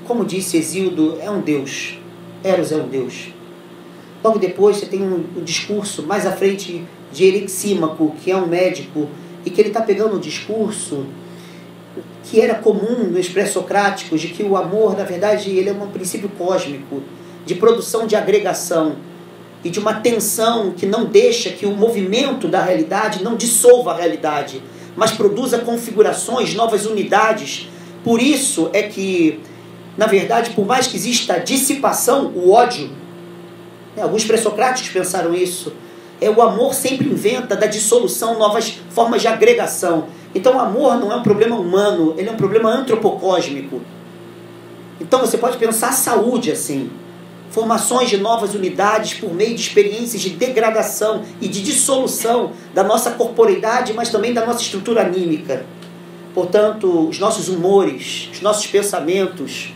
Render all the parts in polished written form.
como disse Hesíodo, é um deus. Eros é um deus. Logo depois você tem um discurso mais à frente de Erixímaco, que é um médico, e que ele está pegando um discurso que era comum nos pré-socráticos, de que o amor, na verdade, ele é um princípio cósmico, de produção de agregação, e de uma tensão que não deixa que o movimento da realidade não dissolva a realidade, mas produza configurações, novas unidades. Por isso é que, na verdade, por mais que exista dissipação, o ódio, alguns pré-socráticos pensaram isso, o amor sempre inventa da dissolução novas formas de agregação. Então o amor não é um problema humano, ele é um problema antropocósmico. Então você pode pensar a saúde assim, formações de novas unidades por meio de experiências de degradação e de dissolução da nossa corporeidade, mas também da nossa estrutura anímica. Portanto, os nossos humores, os nossos pensamentos,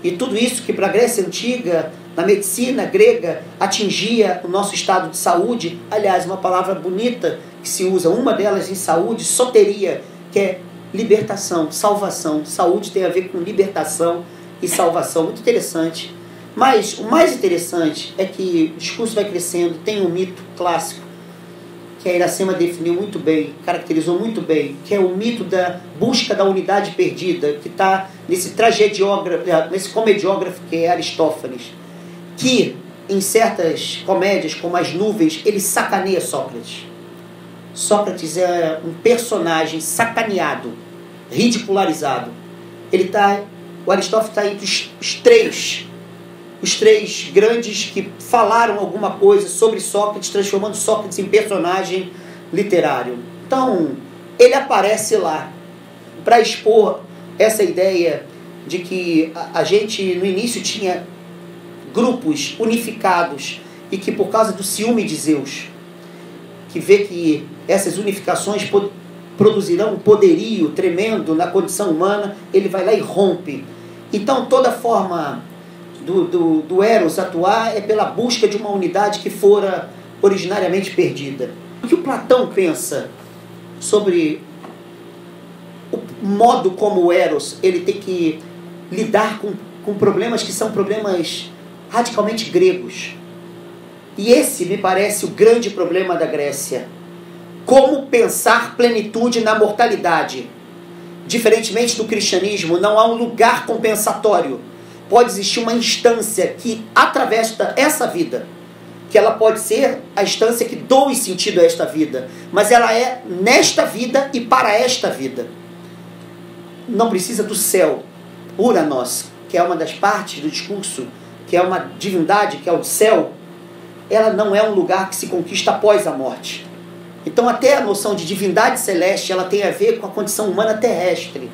e tudo isso que para a Grécia Antiga, na medicina grega, atingia o nosso estado de saúde. Aliás, uma palavra bonita que se usa, uma delas em saúde, soteria, que é libertação, salvação. Saúde tem a ver com libertação e salvação. Muito interessante. Mas o mais interessante é que o discurso vai crescendo, tem um mito clássico, que a Iracema definiu muito bem, caracterizou muito bem, que é o mito da busca da unidade perdida, que está nesse nesse comediógrafo que é Aristófanes, que em certas comédias, como As Nuvens, ele sacaneia Sócrates. Sócrates é um personagem sacaneado, ridicularizado. O Aristófanes está entre os três grandes que falaram alguma coisa sobre Sócrates, transformando Sócrates em personagem literário. Então, ele aparece lá para expor essa ideia de que a gente, no início, tinha grupos unificados e que, por causa do ciúme de Zeus, que vê que essas unificações produzirão um poderio tremendo na condição humana, ele vai lá e rompe. Então, toda forma do Eros atuar é pela busca de uma unidade que fora originariamente perdida. O que o Platão pensa sobre o modo como o Eros ele tem que lidar com problemas que são problemas radicalmente gregos. E esse me parece o grande problema da Grécia. Como pensar plenitude na mortalidade? Diferentemente do cristianismo, não há um lugar compensatório. Pode existir uma instância que atravessa essa vida, que ela pode ser a instância que doe sentido a esta vida, mas ela é nesta vida e para esta vida. Não precisa do céu. Uranos, que é uma das partes do discurso, que é uma divindade, que é o céu, ela não é um lugar que se conquista após a morte. Então até a noção de divindade celeste, ela tem a ver com a condição humana terrestre.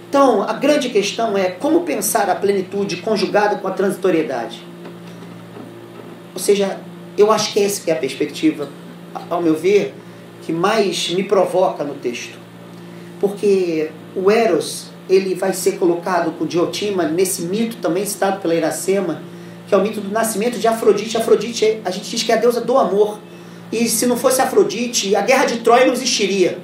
Então, a grande questão é como pensar a plenitude conjugada com a transitoriedade. Ou seja, eu acho que essa que é a perspectiva, ao meu ver, que mais me provoca no texto. Porque o Eros, ele vai ser colocado com Diotima nesse mito também citado pela Iracema, que é o mito do nascimento de Afrodite. Afrodite, a gente diz que é a deusa do amor. E se não fosse Afrodite, a guerra de Troia não existiria.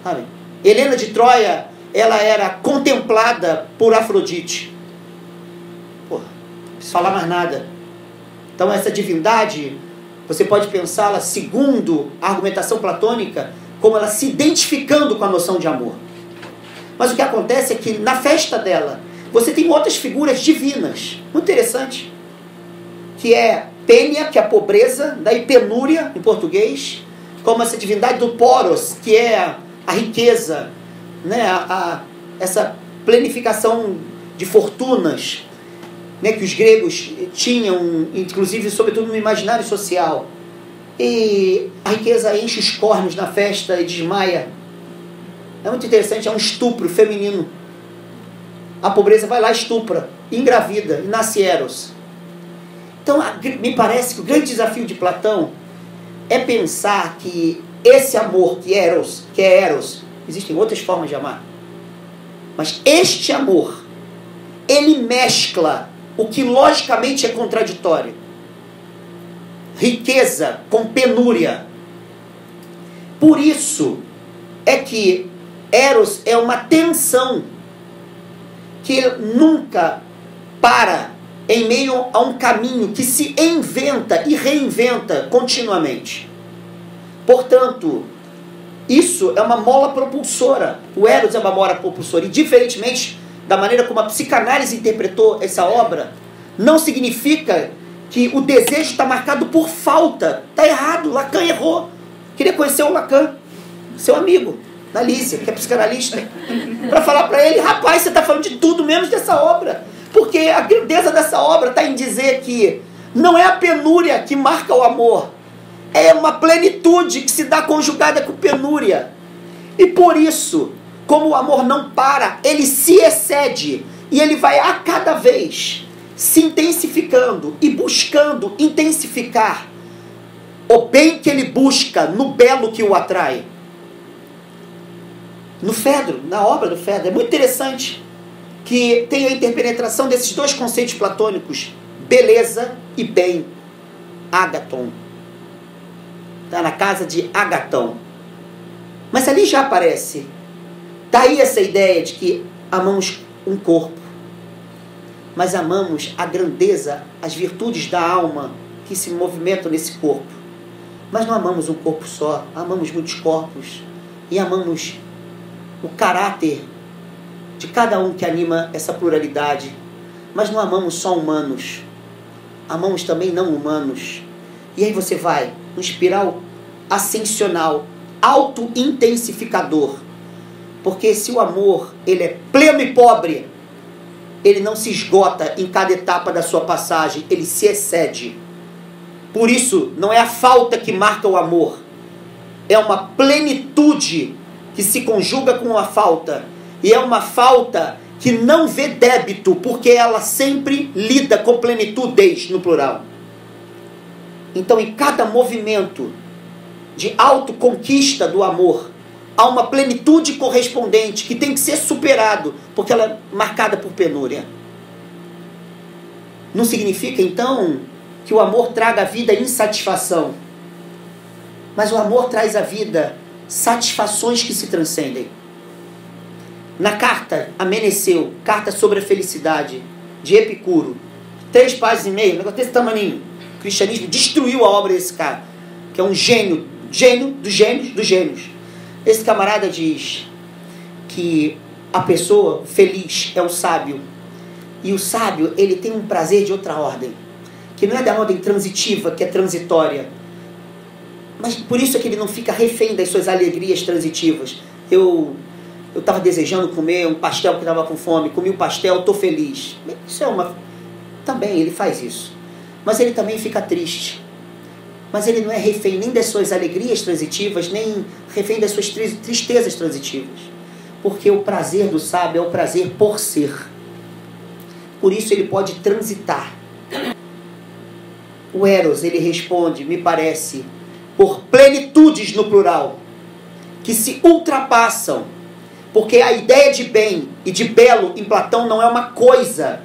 Sabe? Helena de Troia, ela era contemplada por Afrodite. Porra, não preciso falar mais nada. Então essa divindade, você pode pensá-la, segundo a argumentação platônica, como ela se identificando com a noção de amor. Mas o que acontece é que na festa dela, você tem outras figuras divinas, muito interessante, que é Pênia, que é a pobreza, daí penúria, em português, como essa divindade do Poros, que é a riqueza, né, essa planificação de fortunas, né, que os gregos tinham, inclusive, sobretudo no imaginário social. E a riqueza enche os cornos na festa e desmaia. É muito interessante, é um estupro feminino. A pobreza vai lá, estupra, engravida, e nasce Eros. Então, me parece que o grande desafio de Platão é pensar que esse amor que é Eros, existem outras formas de amar, mas este amor, ele mescla o que logicamente é contraditório. Riqueza com penúria. Por isso é que Eros é uma tensão que ele nunca para em meio a um caminho que se inventa e reinventa continuamente. Portanto, isso é uma mola propulsora. O Eros é uma mola propulsora. E diferentemente da maneira como a psicanálise interpretou essa obra, não significa que o desejo está marcado por falta. Está errado, Lacan errou. Queria conhecer o Lacan, seu amigo, da Lícia, que é psicanalista, para falar para ele, rapaz, você está falando de tudo menos dessa obra. Porque a grandeza dessa obra está em dizer que não é a penúria que marca o amor, é uma plenitude que se dá conjugada com penúria. E por isso, como o amor não para, ele se excede e ele vai a cada vez se intensificando e buscando intensificar o bem que ele busca no belo que o atrai. No Fedro, na obra do Fedro, é muito interessante que tem a interpenetração desses dois conceitos platônicos, beleza e bem, Ágaton. Está na casa de Agatão. Mas ali já aparece. Daí essa ideia de que amamos um corpo, mas amamos a grandeza, as virtudes da alma que se movimentam nesse corpo. Mas não amamos um corpo só, amamos muitos corpos e amamos o caráter de cada um que anima essa pluralidade. Mas não amamos só humanos, amamos também não humanos. E aí você vai no espiral ascensional, auto-intensificador. Porque se o amor ele é pleno e pobre, ele não se esgota em cada etapa da sua passagem, ele se excede. Por isso, não é a falta que marca o amor, é uma plenitude que se conjuga com a falta. E é uma falta que não vê débito, porque ela sempre lida com plenitude no plural. Então, em cada movimento de autoconquista do amor, há uma plenitude correspondente que tem que ser superado, porque ela é marcada por penúria. Não significa, então, que o amor traga à vida insatisfação. Mas o amor traz à vida satisfações que se transcendem. Na carta Ameneceu, carta sobre a felicidade, de Epicuro, 3 páginas e meia, um negócio desse tamaninho. O cristianismo destruiu a obra desse cara, que é um gênio dos gênios. Esse camarada diz que a pessoa feliz é o sábio. E o sábio, ele tem um prazer de outra ordem, que não é da ordem transitiva, que é transitória. Mas por isso é que ele não fica refém das suas alegrias transitivas. Eu estava desejando comer um pastel que estava com fome, comi o pastel, estou feliz. Isso é uma... Também ele faz isso. Mas ele também fica triste. Mas ele não é refém nem das suas alegrias transitivas, nem refém das suas tristezas transitivas. Porque o prazer do sábio é o prazer por ser. Por isso ele pode transitar. O Eros, ele responde, me parece, por plenitudes no plural, que se ultrapassam. Porque a ideia de bem e de belo em Platão não é uma coisa.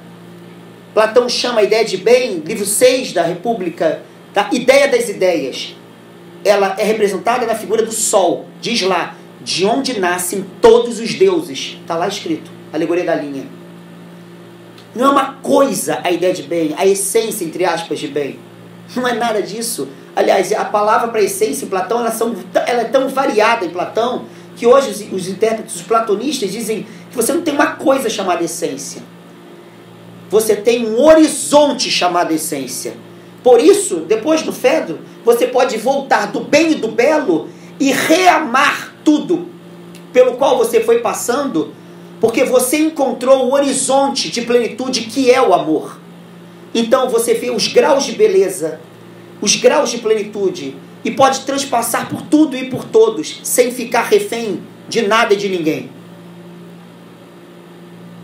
Platão chama a ideia de bem, livro 6 da República, da ideia das ideias. Ela é representada na figura do sol. Diz lá, de onde nascem todos os deuses. Está lá escrito, alegoria da linha. Não é uma coisa a ideia de bem, a essência, entre aspas, de bem. Não é nada disso. Aliás, a palavra para essência em Platão, ela é tão variada em Platão, que hoje os intérpretes, os platonistas, dizem que você não tem uma coisa chamada essência. Você tem um horizonte chamado essência. Por isso, depois do Fedro, você pode voltar do bem e do belo e reamar tudo pelo qual você foi passando, porque você encontrou o horizonte de plenitude que é o amor. Então você vê os graus de beleza, os graus de plenitude, e pode transpassar por tudo e por todos, sem ficar refém de nada e de ninguém.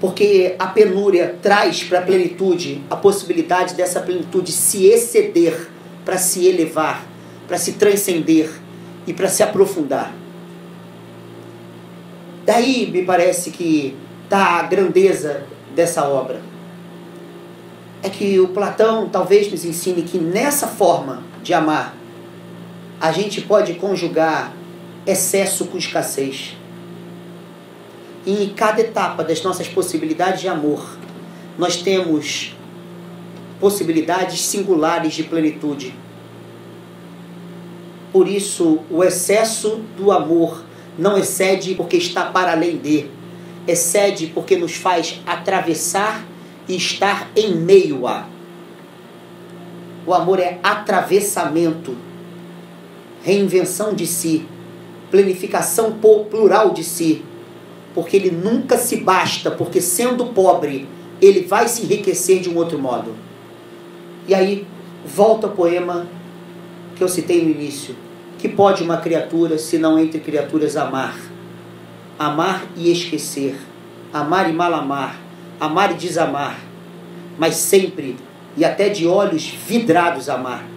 Porque a penúria traz para a plenitude a possibilidade dessa plenitude se exceder, para se elevar, para se transcender e para se aprofundar. Daí me parece que está a grandeza dessa obra. É que o Platão talvez nos ensine que nessa forma de amar, a gente pode conjugar excesso com escassez. E em cada etapa das nossas possibilidades de amor, nós temos possibilidades singulares de plenitude. Por isso, o excesso do amor não excede porque está para além de, excede porque nos faz atravessar e estar em meio a. O amor é atravessamento, reinvenção de si, planificação plural de si, porque ele nunca se basta, porque sendo pobre, ele vai se enriquecer de um outro modo. E aí, volta ao poema que eu citei no início. Que pode uma criatura, se não entre criaturas, amar? Amar e esquecer, amar e mal amar, amar e desamar, mas sempre, e até de olhos vidrados amar.